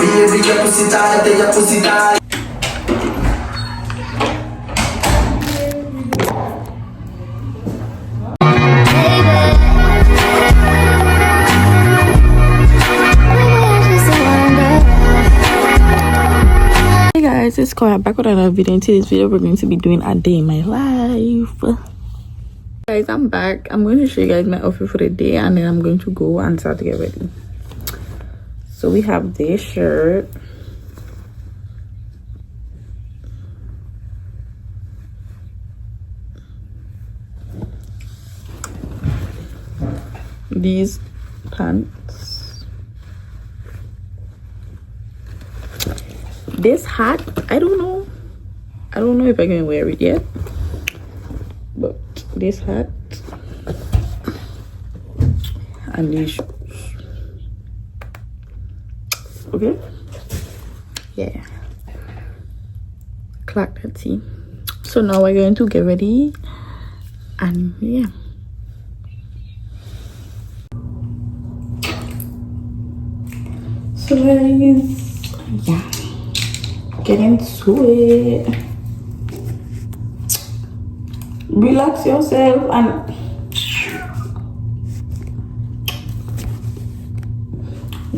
Baby, your pussy tight, your pussy tight. Hey guys, it's Cora back with another video. In today's video we're going to be doing a day in my life. Guys, I'm back. I'm going to show you guys my outfit for the day and then I'm going to go and start to get ready. So we have this shirt, these pants, this hat. I don't know if I can wear it yet, but this hat and these shoes. Okay, yeah, clock that. See, so now we're going to get ready and yeah. So guys, yeah, get into it. Relax yourself and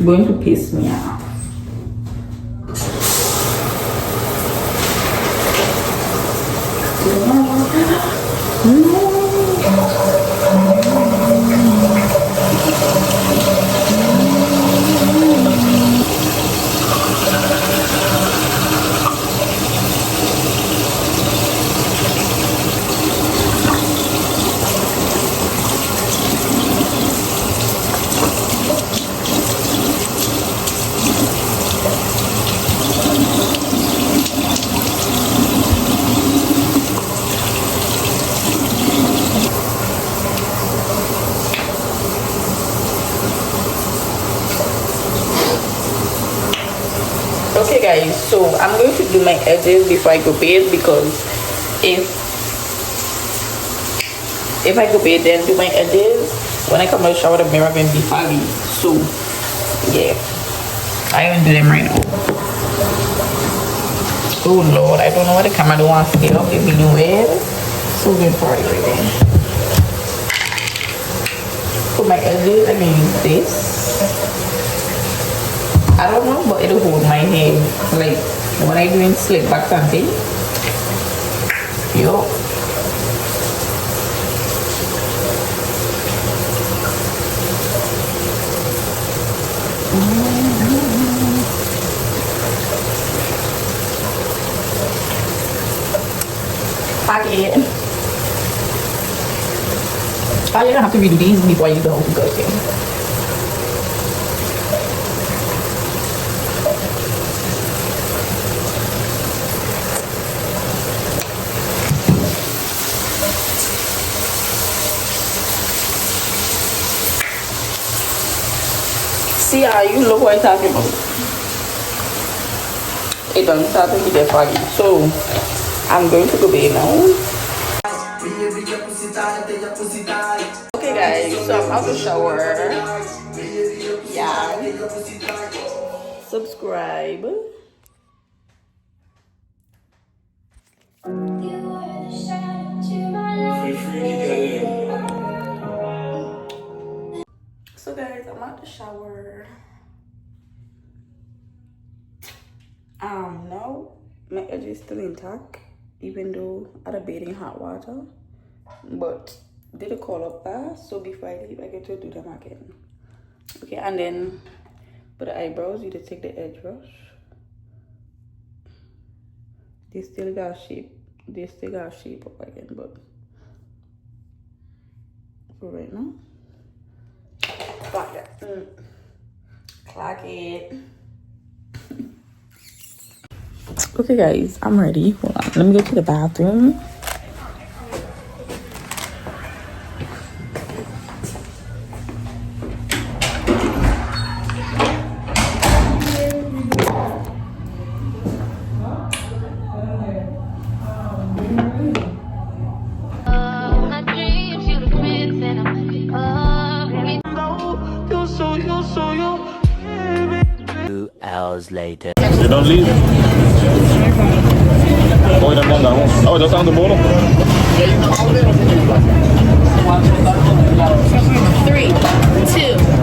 going to piss me off. Okay guys, so I'm going to do my edges before I go bed, because if I go bed then do my edges, when I come out of the shower the mirror going to be foggy. So yeah, I even do them right now. Oh lord, I don't know what the camera don't want to get up if you do it. So good for it right there. For my edges I'm going to use this. I don't know, but it'll hold my hair like when I doing slick back something. Yo. Pack it. Oh, you don't have to redo these before you go. Okay. See how you look what I'm talking about. It don't start to get foggy. So I'm going to go bed now. Okay guys, so I'm out of the shower. Yeah. Subscribe. So guys, I'm out the shower. Now my edge is still intact, even though I had bathed in hot water, but did a call up bath, so before I leave I get to do them again. Okay, and then for the eyebrows you just take the edge brush. They still got shape up again, but for right now, clock that. Clock it. Okay guys, I'm ready. Hold on, let me go to the bathroom. hours later. You don't leave? Oh, you don't go down. Oh, just on the bottom. 3, 2.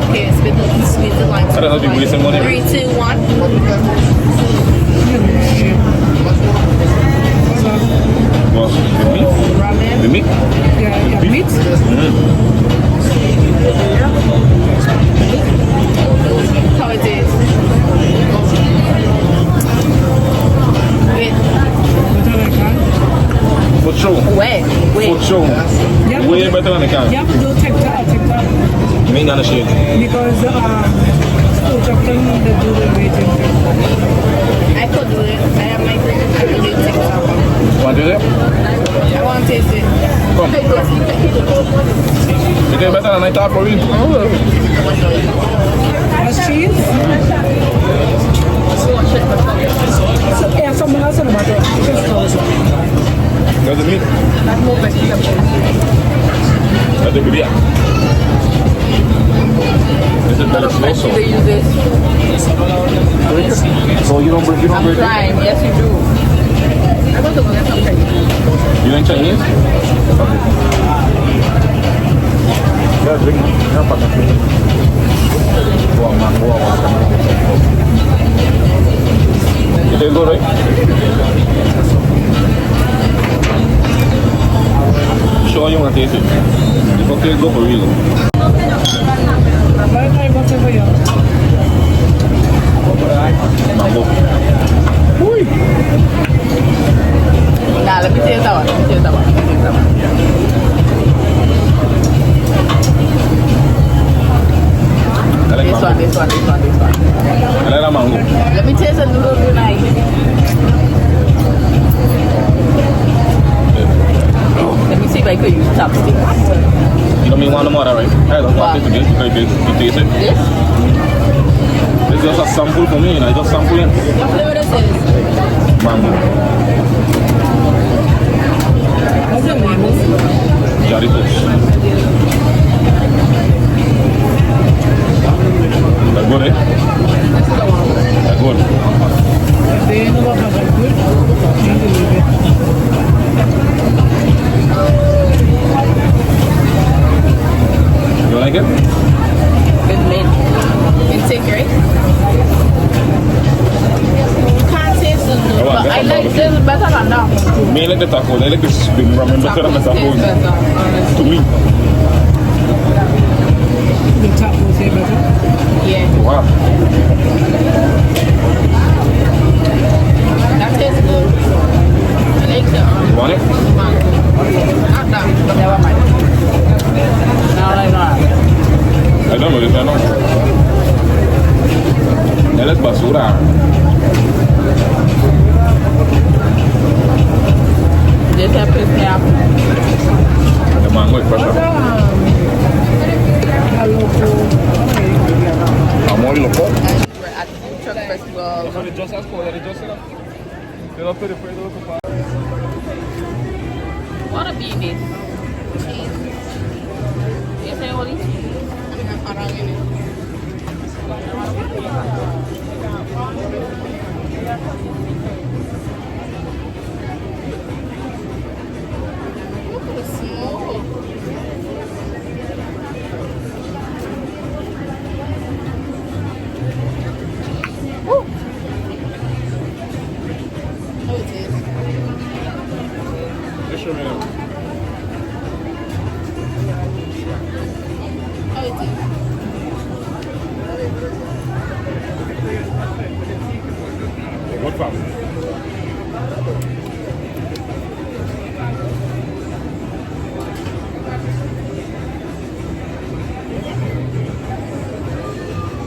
Okay, split the line. I don't know if you're wasting money. 3, 2, 1. Well, with me? Ramen. With me? Yeah, meat. How it is? Wait. For sure. Wait. For sure. Yeah, Way better than the can. you have to do TikTok You ain't gonna shit. because Chapter they do the waiting. I could do it. I have my drink. I could do TikTok. Want to do it? I want to taste it. Come. You get better than I thought for you. Has cheese? So, yeah, someone else in the matter. That's the meat. That's more vegetable. That's the birria. This is better slow so. They use this. So you don't break I'm trying. Yes, you do. I'm going to go get some Chinese. You ain't Chinese? Okay. Yeah, drink. Yeah, pack it. Wow, man. Wow. It is good, right? Sure you want to taste it. It's okay, go for real. Whatever you Mango. Nah, let me taste that one. I like This mango. one. I like that mango. Let me taste the noodle tonight. Let me see if I could use chopsticks. You don't mean one no more, right? I don't want it to taste it. You taste it. This? It's just a sample for me, you know. Just sample it. What flavor this is? Mango. What's the mango? Jarritos. That's good, eh? That's good. They know what are good. You like it? With mint. It's thick, right? Can't taste the noodle, but I like this better than that. Me, I like the tacos. I like the spring ramen better than the Tastes tacos. better, honestly. To me. The tacos here better. Yeah, Wow. that tastes good. I like the You want it? mango. Not that, but never mind. Now I know that. I don't know this, I know. Él es basura. This happens now. The mango is pressure. Amor y loco. We're at the food truck festival. What did just ask for? Did it just set up? Fill up to the fridge, look for. What a beanie. Cheese. Yes, I want cheese. Look at the smoke. Woo. How it is? Just show me that. How it is? Good fam.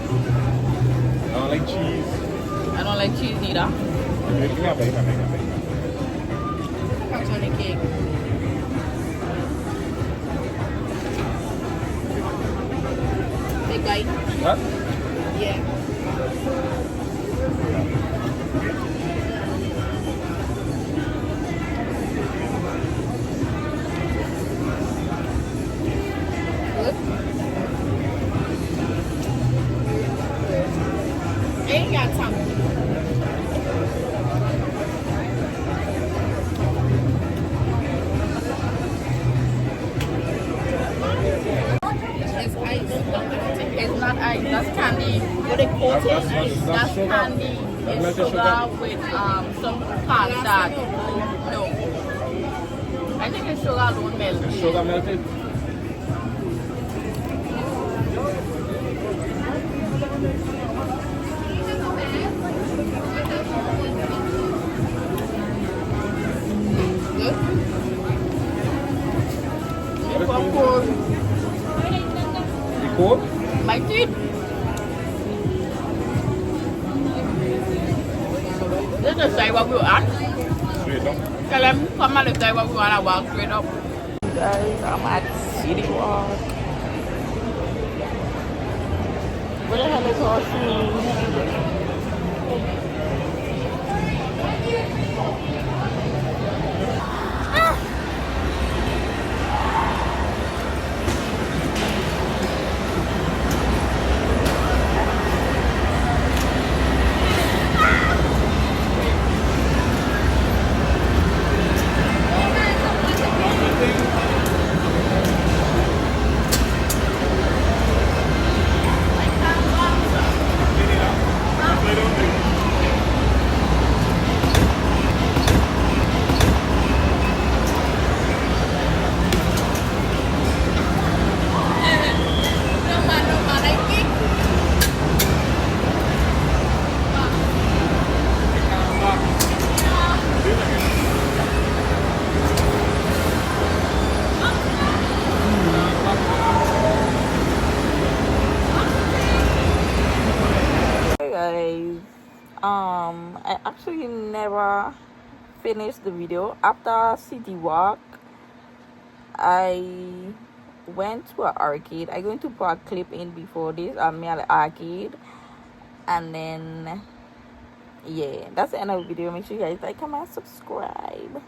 I don't like cheese. I don't like cheese neither. That's on the cake. Big bite. What? Yeah. Good. Ain't got time. It's ice. It's not ice. That's candy. What they coat it? That's sugar. candy. It's Melted sugar sugar. with some custard. No. I think it's sugar alone milk. Sugar melted. Good. It's so cool. The cold? My teeth. This is say what we want. Straight up. Tell them come and say what we want to walk straight up. Guys, I'm at City Walk. Where the hell is Horseshoe? Guys, I actually never finished the video. After City Walk, I went to an arcade. I'm going to put a clip in before this. I'm at the arcade, and then yeah, that's the end of the video. Make sure you guys like, comment, subscribe.